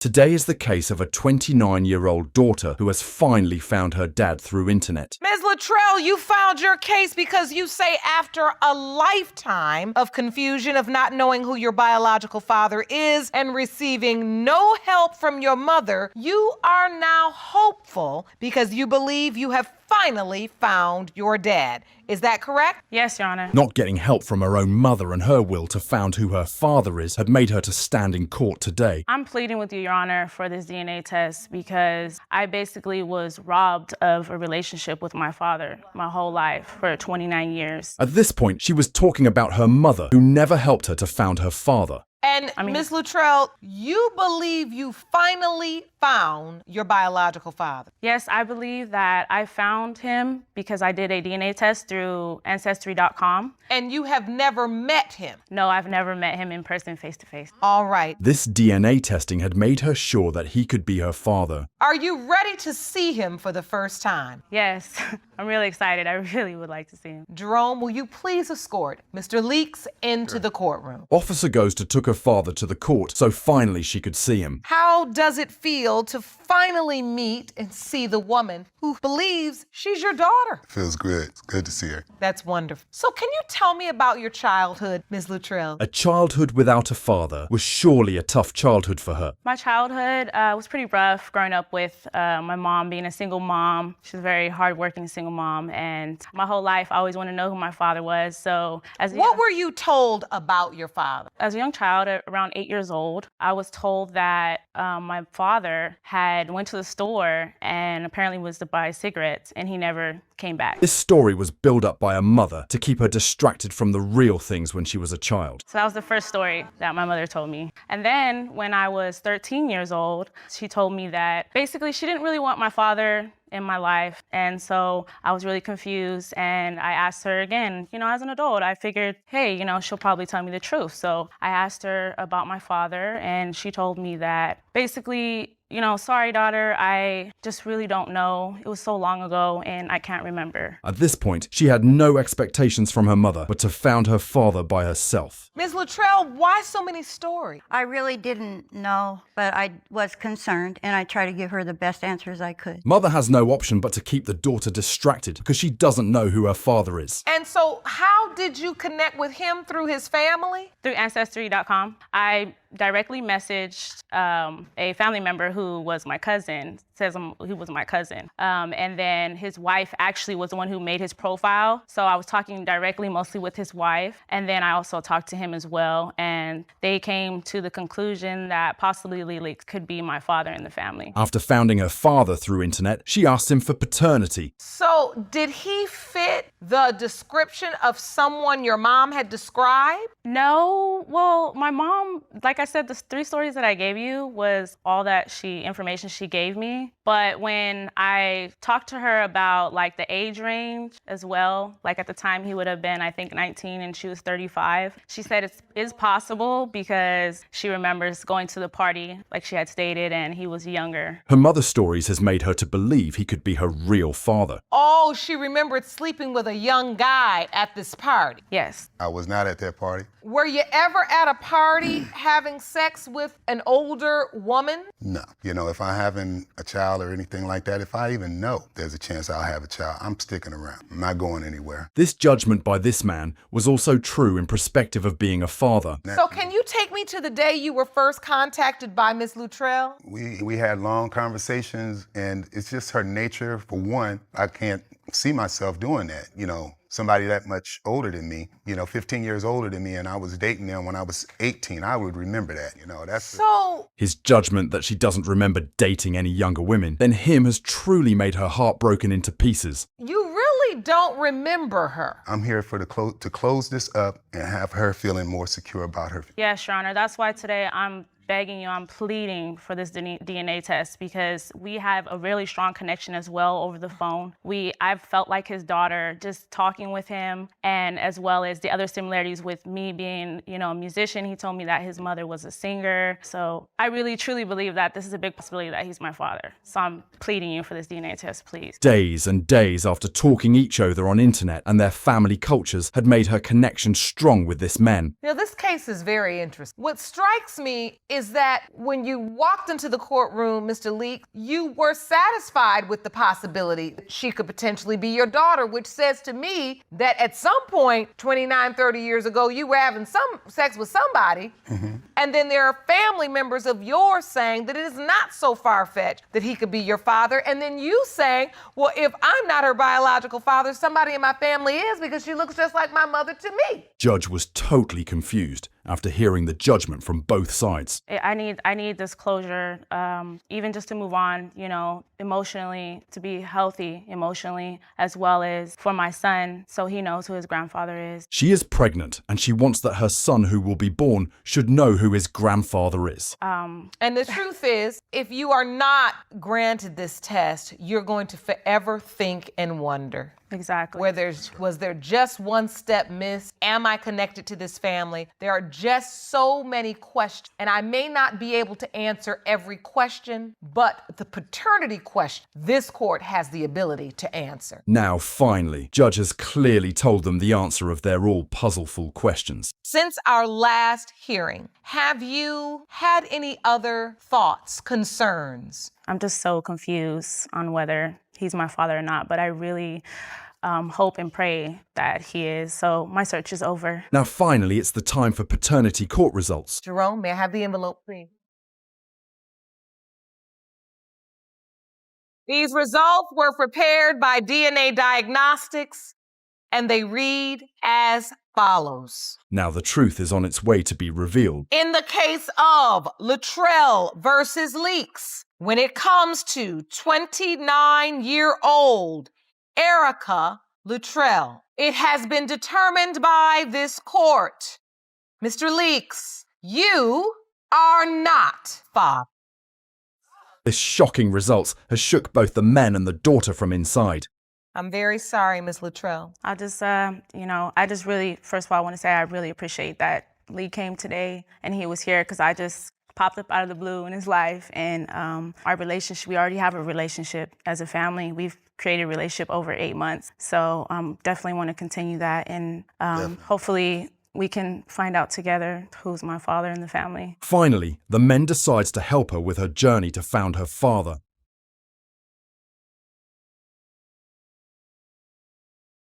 Today is the case of a 29-year-old daughter who has finally found her dad through internet. Ms. Luttrell, you found your case because you say after a lifetime of confusion of not knowing who your biological father is and receiving no help from your mother, you are now hopeful because you believe you have finally found your dad. Is that correct? Yes, Your Honor. Not getting help from her own mother and her will to find who her father is had made her to stand in court today. I'm pleading with you, Your Honor, for this DNA test because I basically was robbed of a relationship with my father my whole life for 29 years. At this point, she was talking about her mother, who never helped her to find her father. And Ms. Luttrell, you believe you finally found your biological father? Yes, I believe that I found him because I did a DNA test through Ancestry.com. And you have never met him? No, I've never met him in person, face to face. All right. This DNA testing had made her sure that he could be her father. Are you ready to see him for the first time? Yes, I'm really excited. I really would like to see him. Jerome, will you please escort Mr. Leeks into the courtroom? Officer Ghost took her father to the court so finally she could see him. How does it feel to finally meet and see the woman who believes she's your daughter? Feels good. It's good to see her. That's wonderful. So can you tell me about your childhood, Ms. Luttrell? A childhood without a father was surely a tough childhood for her. My childhood was pretty rough growing up with my mom being a single mom. She's a very hardworking single mom, and my whole life I always wanted to know who my father was. So what were you told about your father? As a young child, at around 8 years old, I was told that my father had went to the store and apparently was to buy cigarettes, and he never came back. This story was built up by a mother to keep her distracted from the real things when she was a child. So that was the first story that my mother told me. And then when I was 13 years old, she told me that basically she didn't really want my father in my life. And so I was really confused, and I asked her again, as an adult, I figured, hey, she'll probably tell me the truth. So I asked her about my father, and she told me that basically, sorry, daughter, I just really don't know. It was so long ago and I can't remember. At this point, she had no expectations from her mother, but to find her father by herself. Ms. Luttrell, why so many stories? I really didn't know, but I was concerned, and I tried to give her the best answers I could. Mother has no option but to keep the daughter distracted because she doesn't know who her father is. And so how did you connect with him through his family? Through Ancestry.com. I directly messaged a family member who was my cousin, he was my cousin. And then his wife actually was the one who made his profile. So I was talking directly mostly with his wife. And then I also talked to him as well. And they came to the conclusion that possibly Lily could be my father in the family. After finding her father through internet, she asked him for paternity. So did he fit the description of someone your mom had described? No, well, my mom, like I said, the 3 stories that I gave you was all that information she gave me. But when I talked to her about the age range as well, at the time he would have been, I think, 19 and she was 35, she said it is possible because she remembers going to the party, like she had stated, and he was younger. Her mother's stories has made her to believe he could be her real father. Oh, she remembered sleeping with a young guy at this party. Yes. I was not at that party. Were you ever at a party having sex with an older woman? No. If I'm having a child or anything like that, if I even know there's a chance I'll have a child, I'm sticking around. I'm not going anywhere. This judgment by this man was also true in perspective of being a father. So can you take me to the day you were first contacted by Ms. Luttrell? We had long conversations, and it's just her nature. For one, I can't see myself doing that, somebody that much older than me, 15 years older than me, and I was dating them when I was 18. I would remember that, His judgment that she doesn't remember dating any younger women than him has truly made her heart broken into pieces. You really don't remember her. I'm here to close this up and have her feeling more secure about her. Yes, Your Honor. That's why today I'm begging you, I'm pleading for this DNA test because we have a really strong connection as well over the phone. I've felt like his daughter just talking with him, and as well as the other similarities with me being, a musician. He told me that his mother was a singer. So I really truly believe that this is a big possibility that he's my father. So I'm pleading you for this DNA test, please. Days and days after talking each other on internet and their family cultures had made her connection strong with this man. Now, this case is very interesting. What strikes me is that when you walked into the courtroom, Mr. Leek, you were satisfied with the possibility that she could potentially be your daughter, which says to me that at some point, 29, 30 years ago, you were having some sex with somebody. And then there are family members of yours saying that it is not so far-fetched that he could be your father. And then you saying, well, if I'm not her biological father, somebody in my family is, because she looks just like my mother to me. Judge was totally confused after hearing the judgment from both sides. I need this closure, even just to move on, emotionally, to be healthy emotionally, as well as for my son, so he knows who his grandfather is. She is pregnant, and she wants that her son who will be born should know who his grandfather is. And the truth is, if you are not granted this test, you're going to forever think and wonder. Exactly. Was there just one step missed? Am I connected to this family? There are just so many questions, and I may not be able to answer every question, but the paternity question, this court has the ability to answer. Now, finally, Judge has clearly told them the answer of their all puzzleful questions. Since our last hearing, have you had any other thoughts, concerns? I'm just so confused on whether he's my father or not, but I really hope and pray that he is. So my search is over. Now, finally, it's the time for paternity court results. Jerome, may I have the envelope, please? These results were prepared by DNA Diagnostics, and they read as follows. Now the truth is on its way to be revealed. In the case of Luttrell versus Leaks, when it comes to 29-year-old Erica Luttrell, it has been determined by this court, Mr. Leaks, you are not father. This shocking result has shook both the men and the daughter from inside. I'm very sorry, Miss Luttrell. I just really, first of all, I want to say I really appreciate that Lee came today and he was here, because I just popped up out of the blue in his life. And our relationship, we already have a relationship as a family. We've created a relationship over 8 months. So definitely want to continue that. And hopefully we can find out together who's my father in the family. Finally, the men decides to help her with her journey to found her father.